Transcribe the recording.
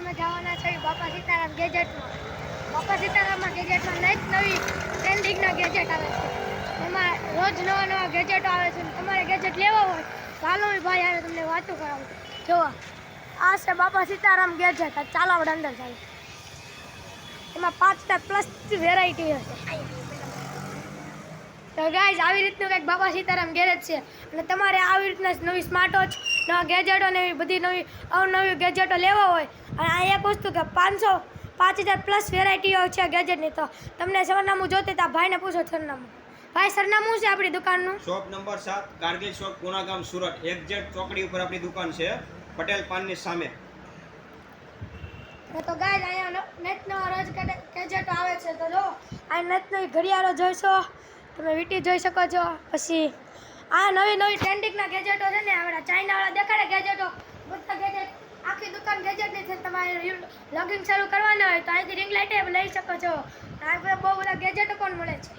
અમે જવાના છે બાપા સીતારામ ગેજેટમાં. બાપા સીતારામમાં ગેજેટમાં નવી ટ્રેન્ડિંગના ગેજેટ આવે છે. એમાં રોજ નવા ગેજેટો આવે છે. તમારે ગેજેટ લેવા હોય તો હાલો ભાઈ આવે તમને વાતો કરાવું. જો આ છે બાપા સીતારામ ગેજેટ. ચાલો આપણે અંદર ચાલો. એમાં 5+ વેરાયટી હશે. તો ગાઈઝ આવી રીતનું કંઈક બાપા સીતારામ ગેરેજ છે. અને તમારે આવી રીતના નવી સ્માર્ટ વોચ, નવા ગેજેટો ને એવી બધી નવી અવનવી ગેજેટો લેવા હોય અને આ એક વસ્તુ કે 5000+ વેરાયટીઓ છે ગેજેટની. તો તમને સરનામું જોતે તો ભાઈને પૂછો સરનામું. ભાઈ સરનામું છે આપણી દુકાનનું? શોપ નંબર 7 કારગિલ ચોક પુનાગામ સુરત. એક્ઝેક્ટ ચોકડી ઉપર આપણી દુકાન છે, પટેલ પાનની સામે. તો ગાઈઝ અહીંયા નેટ નવા રોજ ગેજેટો આવે છે. તો જો આ નેટ નવી ઘડિયાળો જોઈશો, તમે વીટી જોઈ શકો છો. પછી આ નવી ટ્રેન્ડિંગના ગેજેટો છે ને, આપણા ચાઇનાવાળા દેખાડે ગેજેટો, બધા ગેજેટ આખી દુકાન ગેજેટની છે. તમારે લોગિંગ શરૂ કરવાનું હોય તો અહીંથી રિંગ લાઇટે લઈ શકો છો. આ બહુ બધા ગેજેટો પણ મળે છે.